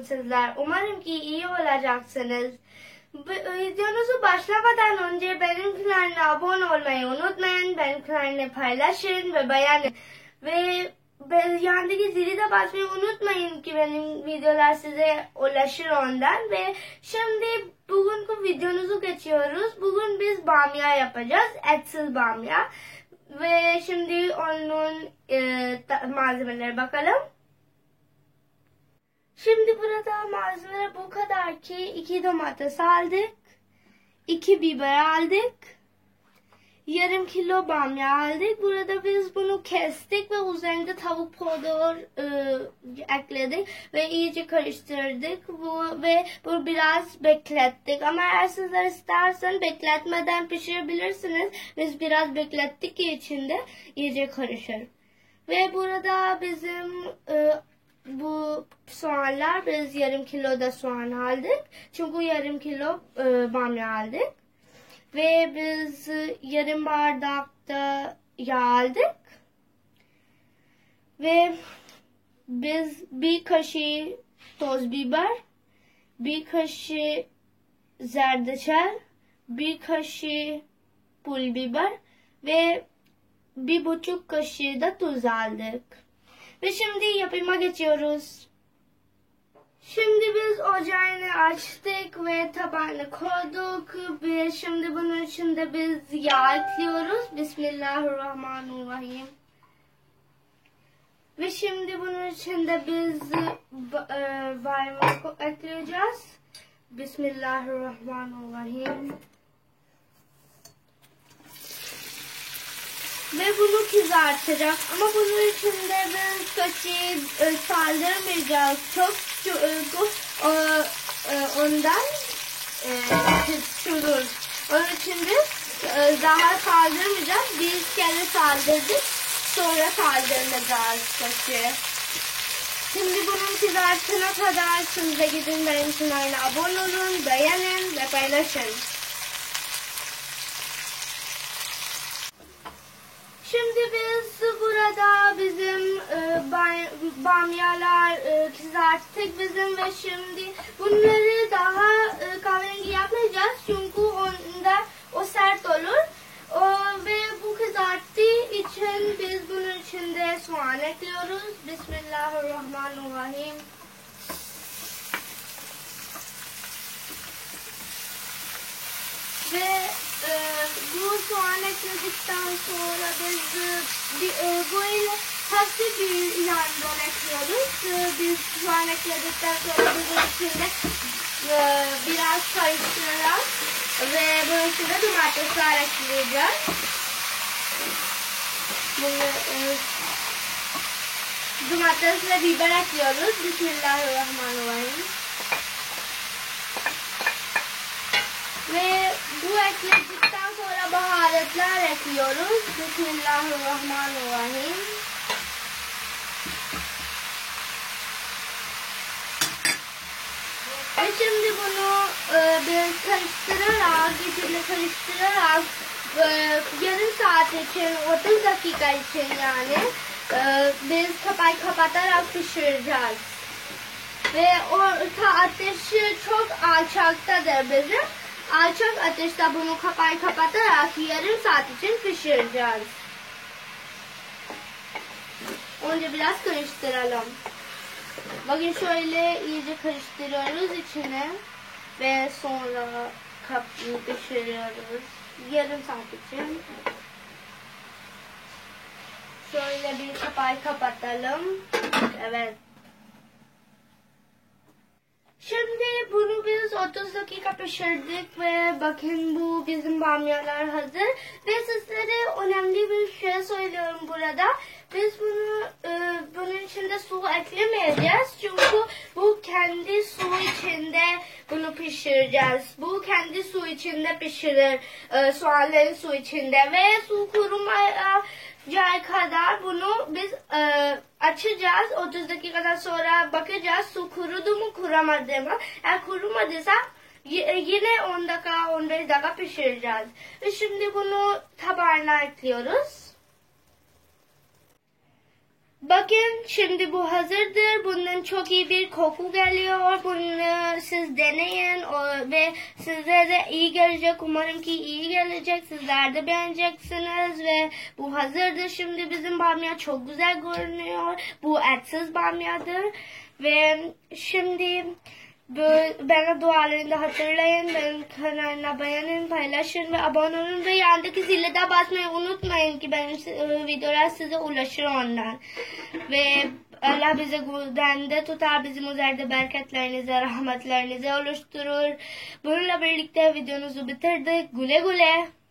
bugün sizler? Umarım ki iyi olacaksınız. Videonuzu başlamadan önce benim kanalıma abone olmayı unutmayın. Benim kanalıma paylaşın ve beğenin. Ve yandaki zili de basmayı unutmayın ki benim videolar size ulaşır ondan. Ve şimdi bugünkü videomuzu geçiyoruz. Bugün biz bamya yapacağız. Etsiz bamya. Ve şimdi onun malzemelere bakalım. Şimdi burada malzemeler bu kadar ki 2 domates aldık, 2 biber aldık, yarım kilo bamya aldık. Burada biz bunu kestik ve üzerinde tavuk powder ekledik ve iyice karıştırdık. Ve bu biraz beklettik. Ama eğer sizler istersen bekletmeden pişirebilirsiniz. Biz biraz beklettik ki içinde iyice karışır. Ve burada bizim bu soğanlar, biz yarım kilo da soğan aldık. Çünkü yarım kilo bamya aldık. Ve biz yarım bardak da yağ aldık. Ve biz bir kaşık toz biber, bir kaşık zerdeçal, bir kaşık pul biber ve 1,5 kaşık da tuz aldık. Ve şimdi yapıma geçiyoruz. Şimdi biz ocağını açtık ve tabağını koyduk. Ve şimdi bunun içinde biz yağ ekliyoruz. Bismillahirrahmanirrahim. Ve şimdi bunun içinde biz baymak ekleyeceğiz. Bismillahirrahmanirrahim. Ve bunu kızartacak. Ama bunun içinde biz kaşığı saldırmayacağız. Çok ondan tutulur. Onun için biz daha saldırmayacağız. Bir kere saldırdık. Sonra saldırmayacağız kaşığı. Şimdi bunun kızartına kadar siz de gidin benim kanalıma abone olun, beğenin ve paylaşın. Şimdi biz burada bizim bamyalar kızarttık bizim ve şimdi bunları daha kahverengi yapmayacağız çünkü onda o sert olur. Ve bu kızarttığı için biz bunun içinde soğan ekliyoruz. Bismillahirrahmanirrahim. Ve bu soğan ekledikten sonra biz böyle hafif bir yandan ekliyoruz. Biz soğan ekledikten sonra bunun içinde biraz karıştırarak ve bunun içinde domatesler ekleyeceğiz. Domates ve biber ekliyoruz. Bismillahirrahmanirrahim. Ve bu ekledikten sonra baharatlar ekliyoruz. Bismillahirrahmanirrahim. Ve şimdi bunu bir karıştırarak, yarım saat için, 30 dakika için yani biz kapatarak pişireceğiz. Ve orta ateşi çok alçaktadır bizim. Alçak ateşte bunu kapatarak yarım saat için pişireceğiz. Önce biraz karıştıralım. Bakın şöyle iyice karıştırıyoruz içine ve sonra pişiriyoruz yarım saat için. Şöyle bir kapağı kapatalım. Evet. Şimdi bunu biz 30 dakika pişirdik ve bakın bu bizim bamyalar hazır. Ve sizlere önemli bir şey söylüyorum burada. Biz bunun içinde su eklemeyeceğiz. Çünkü bu kendi su içinde bunu pişireceğiz. Bu kendi su içinde pişirir. Soğanların su içinde ve su kurumaya kadar bunu biz açacağız. 30 dakikadan sonra bakacağız su kurudu mu kuramadı mı. Eğer kurumadıysa yine 10 dakika 15 dakika pişireceğiz. Ve şimdi bunu tabağına ekliyoruz. Bakın şimdi bu hazırdır. Bundan çok iyi bir koku geliyor. Bunu siz deneyin ve size de iyi gelecek. Umarım ki iyi gelecek. Sizler de beğeneceksiniz ve bu hazırdır. Şimdi bizim bamya çok güzel görünüyor. Bu etsiz bamyadır. Ve şimdi bana dualarında hatırlayın. Benim kanalına beğenin, paylaşın ve abone olun. Ve yandaki zile de basmayı unutmayın ki benim videolar size ulaşır ondan. Ve Allah bize güvende tutar, bizim üzerinde bereketlerinize, rahmetlerinize oluşturur. Bununla birlikte videomuzu bitirdik. Güle güle.